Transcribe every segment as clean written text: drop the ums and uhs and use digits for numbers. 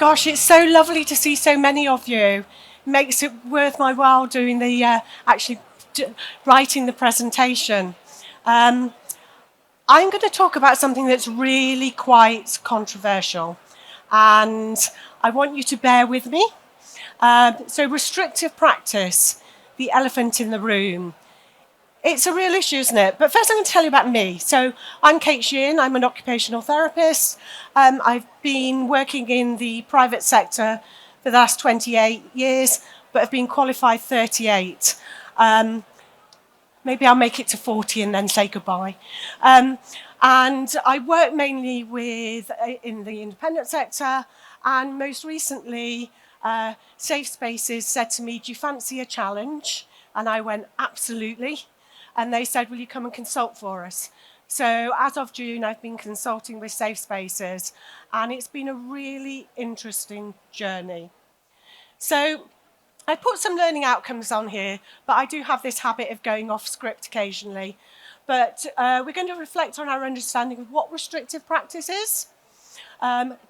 Gosh, it's so lovely to see so many of you. Makes it worth my while doing writing the presentation. Um, I'm going to talk about something that's really quite controversial, and I want you to bear with me. So restrictive practice, the elephant in the room. It's a real issue, isn't it? But first I'm going to tell you about me. So I'm Kate Sheehan, I'm an occupational therapist. I've been working in the private sector for the last 28 years, but have been qualified 38. Maybe I'll make it to 40 and then say goodbye. And I work mainly in the independent sector, and most recently, Safe Spaces said to me, "Do you fancy a challenge?" And I went, "Absolutely." And they said, "Will you come and consult for us?" So as of June, I've been consulting with Safe Spaces, and it's been a really interesting journey. So I put some learning outcomes on here, but I do have this habit of going off script occasionally. But we're going to reflect on our understanding of what restrictive practice is,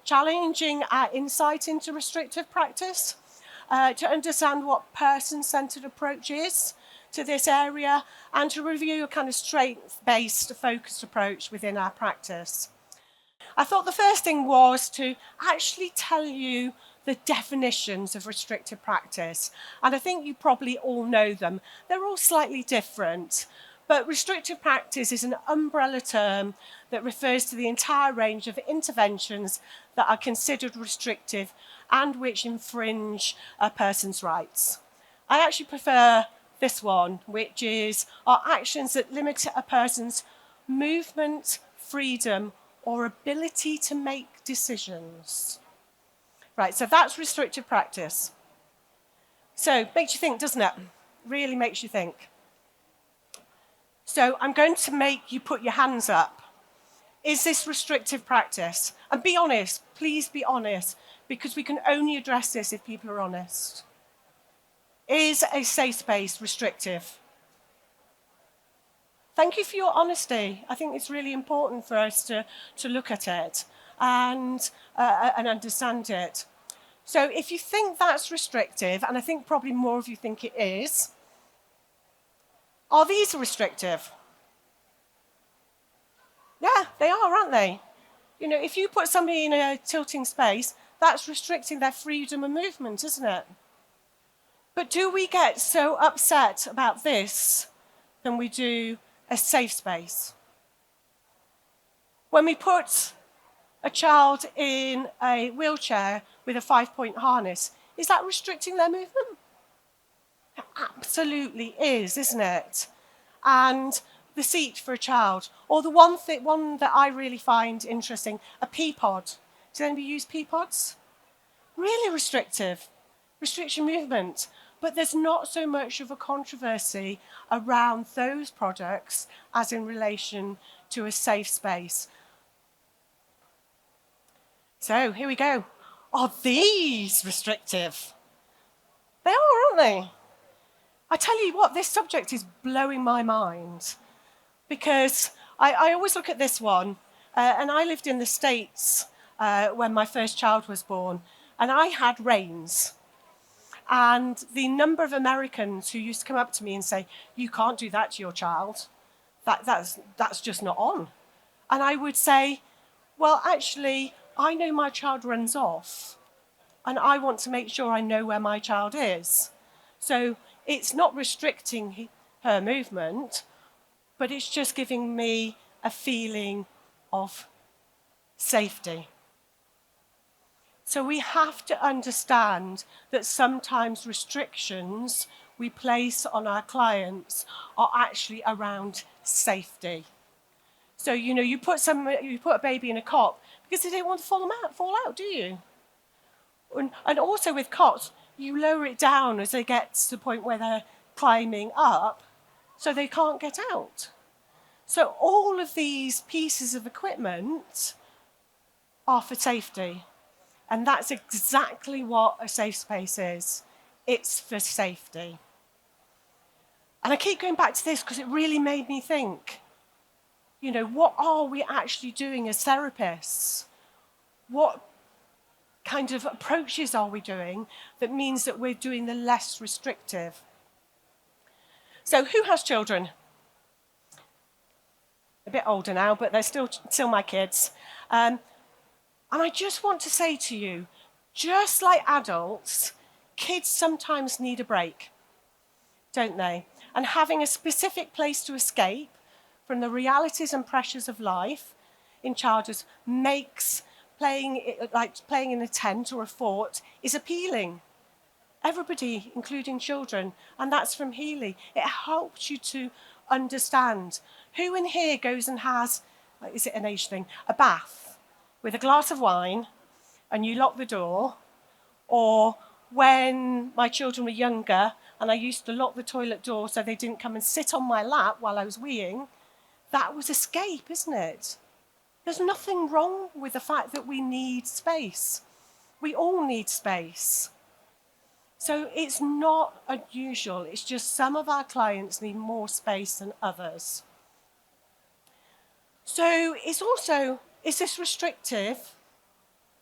challenging our insight into restrictive practice, to understand what person-centered approach is to this area, and to review a kind of strength-based, focused approach within our practice. I thought the first thing was to actually tell you the definitions of restrictive practice. And I think you probably all know them. They're all slightly different. But restrictive practice is an umbrella term that refers to the entire range of interventions that are considered restrictive and which infringe a person's rights. I actually prefer this one, which are actions that limit a person's movement, freedom, or ability to make decisions. Right, so that's restrictive practice. So, makes you think, doesn't it? Really makes you think. So, I'm going to make you put your hands up. Is this restrictive practice? And be honest, please be honest, because we can only address this if people are honest. Is a safe space restrictive? Thank you for your honesty. I think it's really important for us to look at it and understand it. So if you think that's restrictive, and I think probably more of you think it is, are these restrictive? Yeah, they are, aren't they? You know, if you put somebody in a tilting space, that's restricting their freedom of movement, isn't it? But do we get so upset about this than we do a safe space? When we put a child in a wheelchair with a 5-point harness, is that restricting their movement? It absolutely is, isn't it? And the seat for a child, or the one that I really find interesting, a pea pod. Does anybody use pea pods? Really restrictive, restriction movement. But there's not so much of a controversy around those products as in relation to a safe space. So here we go. Are these restrictive? They are, aren't they? I tell you what, this subject is blowing my mind because I always look at this one, and I lived in the States when my first child was born, and I had reins. And the number of Americans who used to come up to me and say, "You can't do that to your child. That's just not on." And I would say, "Well, actually, I know my child runs off, and I want to make sure I know where my child is." So it's not restricting her movement, but it's just giving me a feeling of safety. So we have to understand that sometimes restrictions we place on our clients are actually around safety. So, you know, you put a baby in a cot because they don't want to fall out, do you? And also with cots, you lower it down as they get to the point where they're climbing up, so they can't get out. So all of these pieces of equipment are for safety. And that's exactly what a safe space is. It's for safety. And I keep going back to this because it really made me think, you know, what are we actually doing as therapists? What kind of approaches are we doing that means that we're doing the less restrictive? So who has children? A bit older now, but they're still my kids. And I just want to say to you, just like adults, kids sometimes need a break, don't they? And having a specific place to escape from the realities and pressures of life in childhood makes playing in a tent or a fort is appealing. Everybody, including children, and that's from Healy. It helps you to understand. Who in here goes and has, is it an age thing, a bath with a glass of wine and you lock the door? Or when my children were younger and I used to lock the toilet door so they didn't come and sit on my lap while I was weeing, that was escape, isn't it? There's nothing wrong with the fact that we need space. We all need space. So it's not unusual, it's just some of our clients need more space than others. So it's also, is this restrictive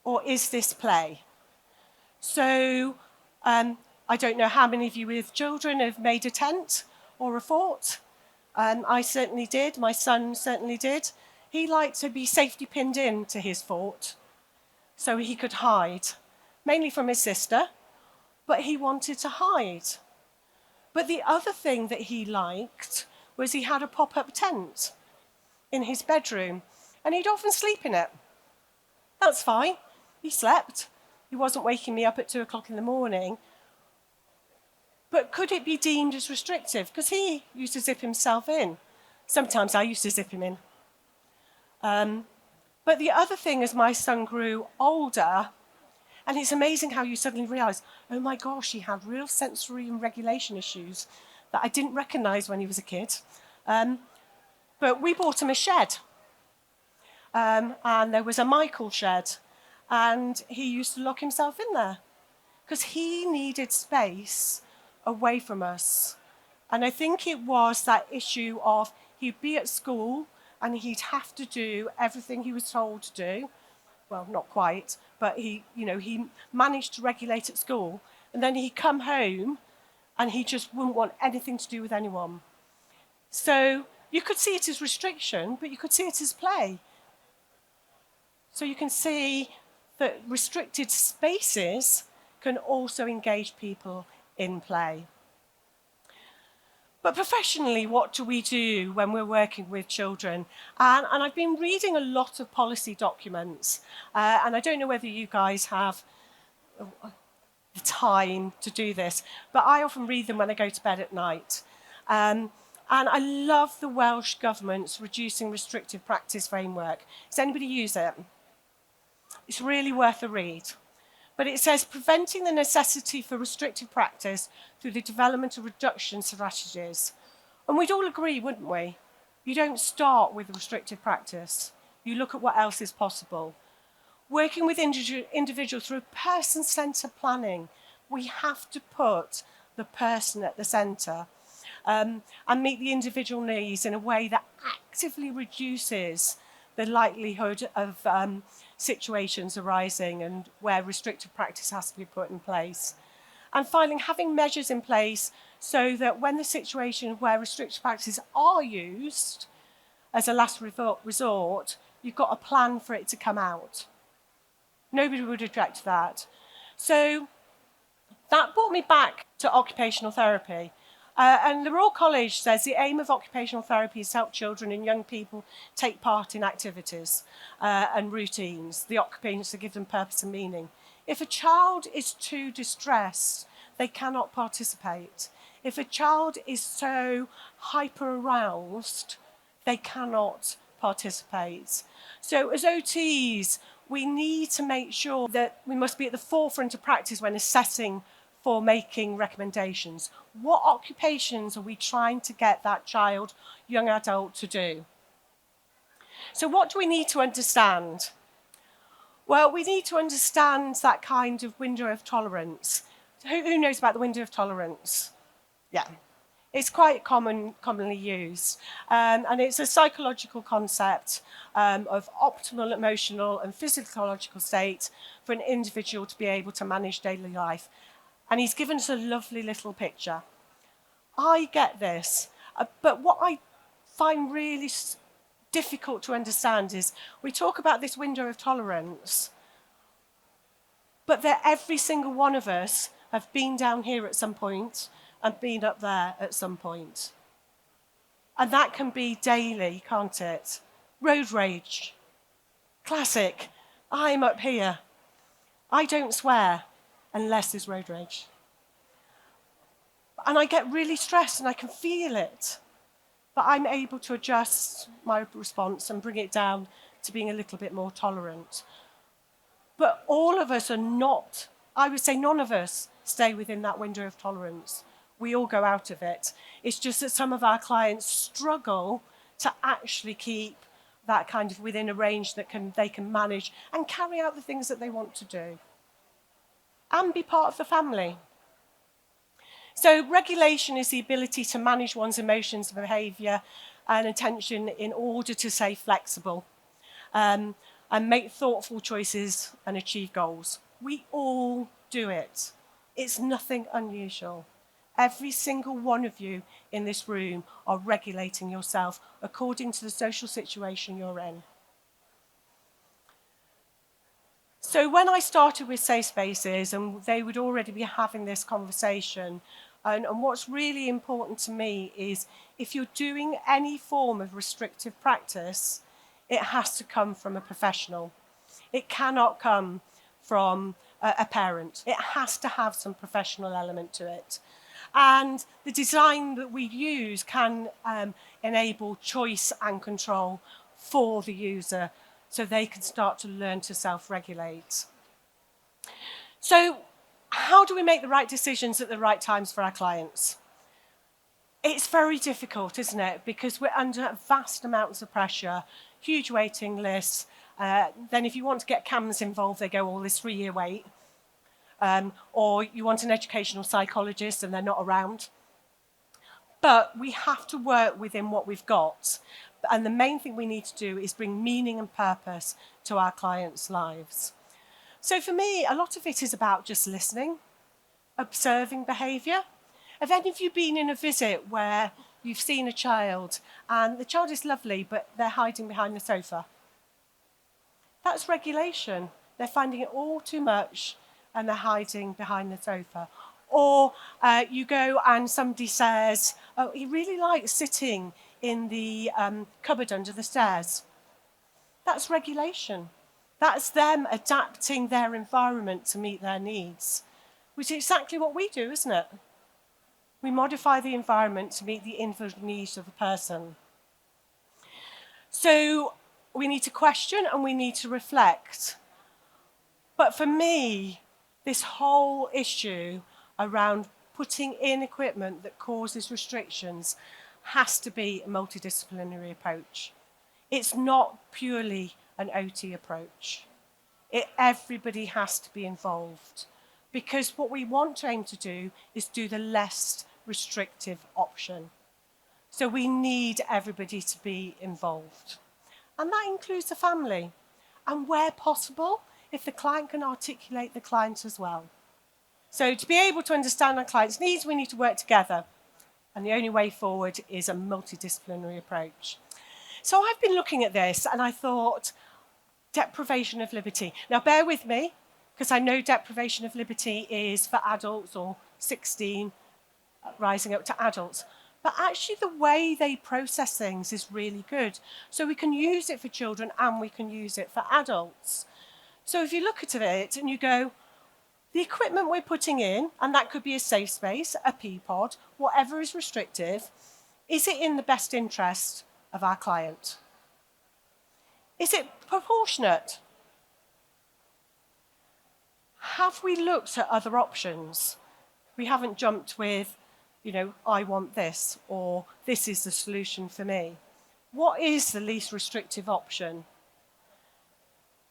or is this play? So I don't know how many of you with children have made a tent or a fort. I certainly did, my son certainly did. He liked to be safety pinned in to his fort so he could hide, mainly from his sister, but he wanted to hide. But the other thing that he liked was he had a pop-up tent in his bedroom, and he'd often sleep in it. That's fine. He slept. He wasn't waking me up at 2 o'clock in the morning. But could it be deemed as restrictive? Because he used to zip himself in. Sometimes I used to zip him in. But the other thing, as my son grew older, and it's amazing how you suddenly realise, oh my gosh, he had real sensory and regulation issues that I didn't recognise when he was a kid. But we bought him a shed. And there was a Michael shed. And he used to lock himself in there because he needed space away from us. And I think it was that issue of he'd be at school and he'd have to do everything he was told to do. Well, not quite, but he managed to regulate at school. And then he'd come home and he just wouldn't want anything to do with anyone. So you could see it as restriction, but you could see it as play. So you can see that restricted spaces can also engage people in play. But professionally, what do we do when we're working with children? And I've been reading a lot of policy documents, and I don't know whether you guys have the time to do this, but I often read them when I go to bed at night. And I love the Welsh Government's Reducing Restrictive Practice framework. Does anybody use it? It's really worth a read. But it says, preventing the necessity for restrictive practice through the development of reduction strategies. And we'd all agree, wouldn't we? You don't start with restrictive practice. You look at what else is possible. Working with individuals through person-centred planning, we have to put the person at the centre and meet the individual needs in a way that actively reduces the likelihood of situations arising and where restrictive practice has to be put in place. And finally, having measures in place so that when the situation where restrictive practices are used as a last resort, you've got a plan for it to come out. Nobody would object to that. So that brought me back to occupational therapy. And the Royal College says the aim of occupational therapy is to help children and young people take part in activities and routines, the occupations to give them purpose and meaning. If a child is too distressed, they cannot participate. If a child is so hyper-aroused, they cannot participate. So as OTs, we need to make sure that we must be at the forefront of practice when assessing for making recommendations. What occupations are we trying to get that child, young adult to do? So what do we need to understand? Well, we need to understand that kind of window of tolerance. Who knows about the window of tolerance? Yeah. It's quite commonly used, and it's a psychological concept of optimal emotional and physiological state for an individual to be able to manage daily life. And he's given us a lovely little picture. I get this, but what I find really difficult to understand is we talk about this window of tolerance, but that every single one of us have been down here at some point and been up there at some point. And that can be daily, can't it? Road rage. Classic. I'm up here. I don't swear unless there's road rage. And I get really stressed and I can feel it. But I'm able to adjust my response and bring it down to being a little bit more tolerant. But all of us are not, I would say none of us stay within that window of tolerance. We all go out of it. It's just that some of our clients struggle to actually keep that kind of within a range that they can manage and carry out the things that they want to do. And be part of the family. So regulation is the ability to manage one's emotions, behaviour and attention in order to stay flexible and make thoughtful choices and achieve goals. We all do it. It's nothing unusual. Every single one of you in this room are regulating yourself according to the social situation you're in. So when I started with safe spaces, and they would already be having this conversation, and what's really important to me is if you're doing any form of restrictive practice, it has to come from a professional. It cannot come from a parent. It has to have some professional element to it. And the design that we use can enable choice and control for the user so they can start to learn to self-regulate. So how do we make the right decisions at the right times for our clients? It's very difficult, isn't it? Because we're under vast amounts of pressure, huge waiting lists. Then if you want to get CAMS involved, they go all this 3-year wait. Or you want an educational psychologist and they're not around. But we have to work within what we've got. And the main thing we need to do is bring meaning and purpose to our clients' lives. So for me, a lot of it is about just listening, observing behaviour. Have any of you been in a visit where you've seen a child and the child is lovely, but they're hiding behind the sofa? That's regulation. They're finding it all too much and they're hiding behind the sofa. Or you go and somebody says, oh, he really likes sitting in the cupboard under the stairs. That's regulation. That's them adapting their environment to meet their needs, which is exactly what we do, isn't it? We modify the environment to meet the individual needs of the person. So we need to question and we need to reflect. But for me, this whole issue around putting in equipment that causes restrictions has to be a multidisciplinary approach. It's not purely an OT approach. Everybody has to be involved because what we want to aim to do is do the less restrictive option. So we need everybody to be involved. And that includes the family. And where possible, if the client can articulate the client as well. So to be able to understand our client's needs, we need to work together. And the only way forward is a multidisciplinary approach. So I've been looking at this and I thought, deprivation of liberty. Now bear with me, because I know deprivation of liberty is for adults or 16, rising up to adults. But actually the way they process things is really good. So we can use it for children and we can use it for adults. So if you look at it and you go, the equipment we're putting in, and that could be a safe space, a P-pod, whatever is restrictive, is it in the best interest of our client? Is it proportionate? Have we looked at other options? We haven't jumped with, I want this, or this is the solution for me. What is the least restrictive option?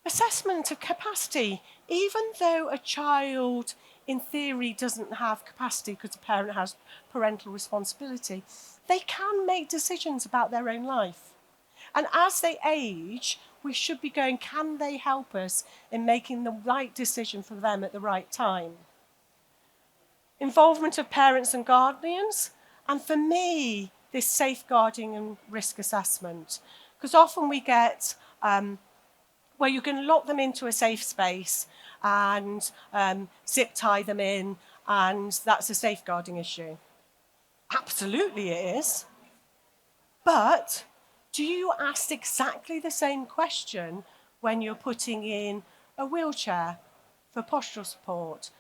Assessment of capacity. Even though a child in theory, doesn't have capacity because the parent has parental responsibility, they can make decisions about their own life. And as they age, we should be going, can they help us in making the right decision for them at the right time? Involvement of parents and guardians, and for me, this safeguarding and risk assessment. Because often we get where you can lock them into a safe space and zip tie them in, and that's a safeguarding issue. Absolutely it is. But do you ask exactly the same question when you're putting in a wheelchair for postural support,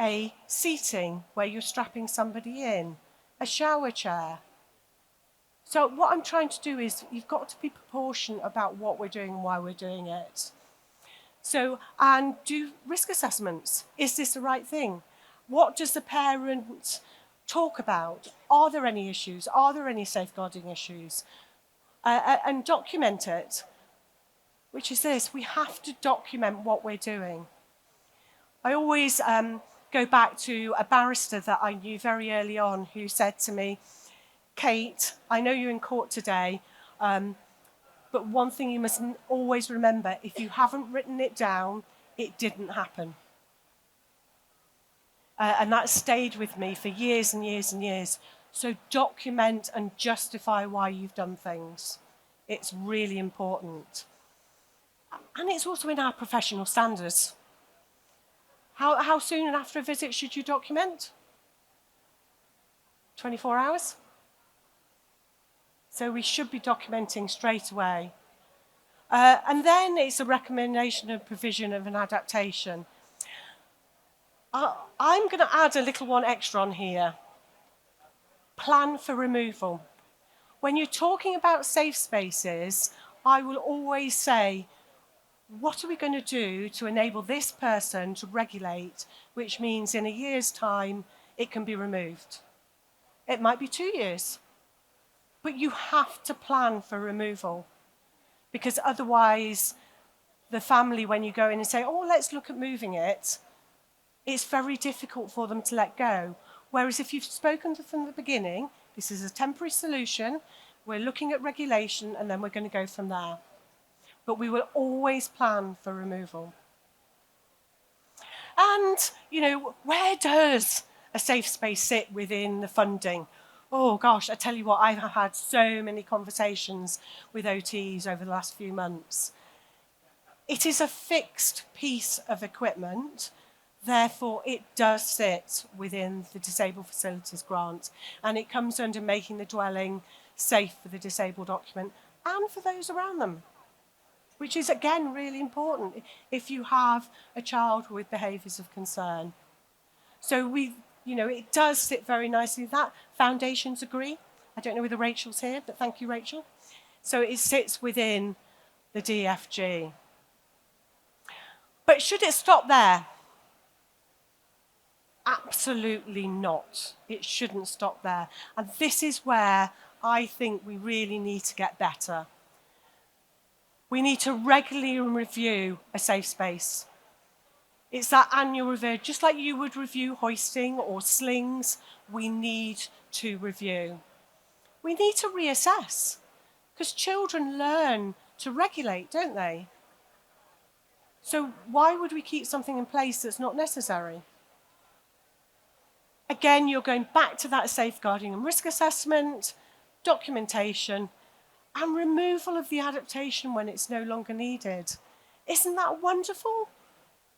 a seating where you're strapping somebody in, a shower chair? So what I'm trying to do is you've got to be proportionate about what we're doing and why we're doing it. So, and do risk assessments. Is this the right thing? What does the parent talk about? Are there any issues? Are there any safeguarding issues? And document it, which is this: we have to document what we're doing. I always go back to a barrister that I knew very early on who said to me, Kate, I know you're in court today, but one thing you must always remember, if you haven't written it down, it didn't happen. And that stayed with me for years and years and years. So document and justify why you've done things. It's really important. And it's also in our professional standards. How soon after a visit should you document? 24 hours? So we should be documenting straight away. And then it's a recommendation of provision of an adaptation. I'm going to add a little one extra on here. Plan for removal. When you're talking about safe spaces, I will always say, what are we going to do to enable this person to regulate, which means in a year's time, it can be removed. It might be 2 years, but you have to plan for removal, because otherwise the family, when you go in and say, oh, let's look at moving it, it's very difficult for them to let go. Whereas if you've spoken to them from the beginning, this is a temporary solution, we're looking at regulation, and then we're going to go from there. But we will always plan for removal. And, you know, where does a safe space sit within the funding? Oh gosh, I tell you what, I've had so many conversations with OTs over the last few months. It is a fixed piece of equipment, therefore it does sit within the Disabled Facilities Grant, and it comes under making the dwelling safe for the disabled occupant and for those around them, which is again really important if you have a child with behaviours of concern. So it does sit very nicely. That foundations agree. I don't know whether Rachel's here, but thank you, Rachel. So it sits within the DFG. But should it stop there? Absolutely not. It shouldn't stop there. And this is where I think we really need to get better. We need to regularly review a safe space. It's that annual review, just like you would review hoisting or slings, we need to review. We need to reassess, because children learn to regulate, don't they? So why would we keep something in place that's not necessary? Again, you're going back to that safeguarding and risk assessment, documentation, and removal of the adaptation when it's no longer needed. Isn't that wonderful?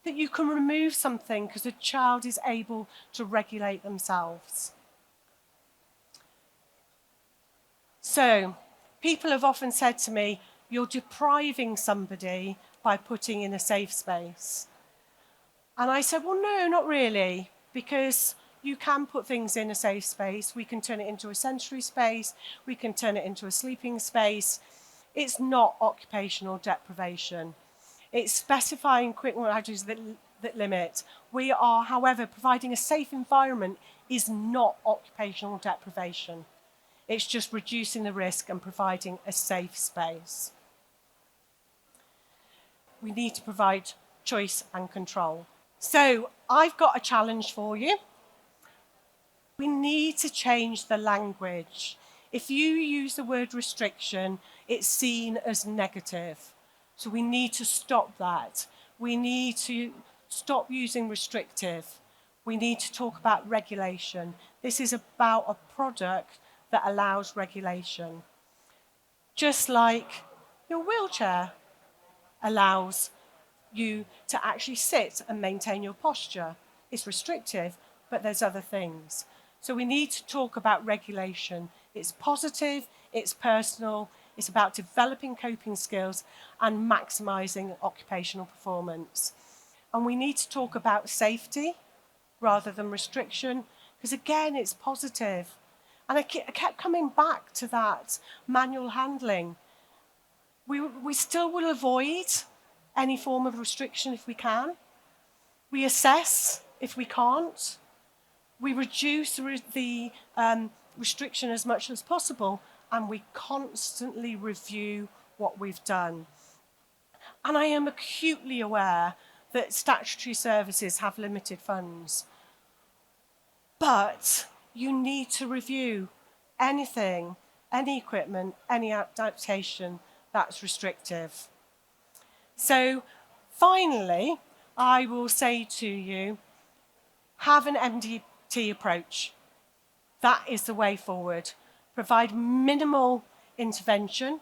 That you can remove something because a child is able to regulate themselves. So, people have often said to me, you're depriving somebody by putting in a safe space. And I said, well, no, not really, because you can put things in a safe space. We can turn it into a sensory space. We can turn it into a sleeping space. It's not occupational deprivation. It's specifying quick strategies that limit. We are, however, providing a safe environment is not occupational deprivation. It's just reducing the risk and providing a safe space. We need to provide choice and control. So I've got a challenge for you. We need to change the language. If you use the word restriction, it's seen as negative. So we need to stop that. We need to stop using restrictive. We need to talk about regulation. This is about a product that allows regulation. Just like your wheelchair allows you to actually sit and maintain your posture. It's restrictive, but there's other things. So we need to talk about regulation. It's positive, it's personal, it's about developing coping skills and maximising occupational performance. And we need to talk about safety rather than restriction, because again, it's positive. And I kept coming back to that manual handling. We still will avoid any form of restriction if we can. We assess if we can't. We reduce the restriction as much as possible, and we constantly review what we've done. And I am acutely aware that statutory services have limited funds. But you need to review anything, any equipment, any adaptation that's restrictive. So finally, I will say to you, have an MDT approach. That is the way forward. Provide minimal intervention,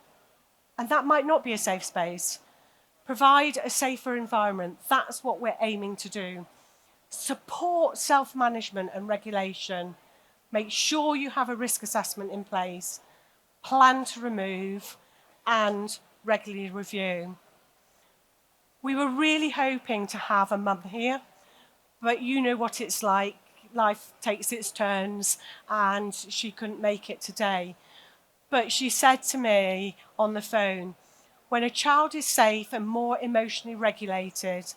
and that might not be a safe space. Provide a safer environment. That's what we're aiming to do. Support self-management and regulation. Make sure you have a risk assessment in place. Plan to remove and regularly review. We were really hoping to have a mum here, but you know what it's like. Life takes its turns, and she couldn't make it today. But she said to me on the phone, when a child is safe and more emotionally regulated,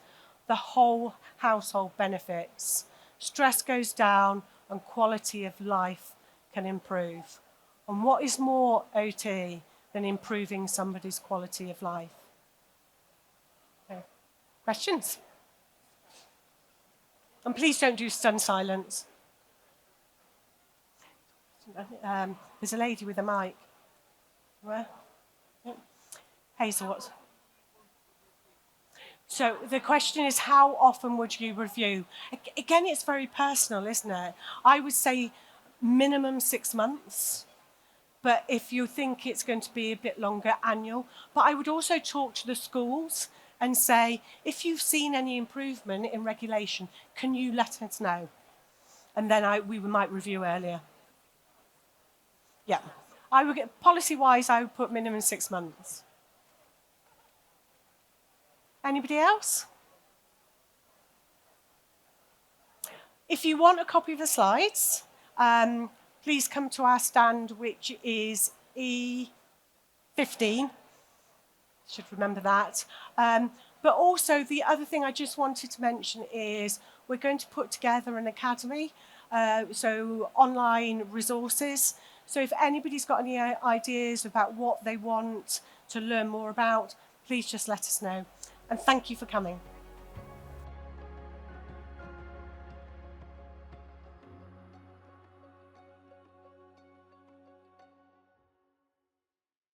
the whole household benefits. Stress goes down and quality of life can improve. And what is more OT than improving somebody's quality of life? Okay. Questions? And please don't do stunned silence. There's a lady with a mic. Where? Hazel, what's... So the question is, how often would you review? Again, it's very personal, isn't it? I would say minimum 6 months. But if you think it's going to be a bit longer, annual. But I would also talk to the schools and say, if you've seen any improvement in regulation, can you let us know? And then we might review earlier. Yeah. Policy-wise, I would put minimum 6 months. Anybody else? If you want a copy of the slides, please come to our stand, which is E15. Should remember that. But also, the other thing I just wanted to mention is we're going to put together an academy, so online resources. So if anybody's got any ideas about what they want to learn more about, please just let us know. And thank you for coming.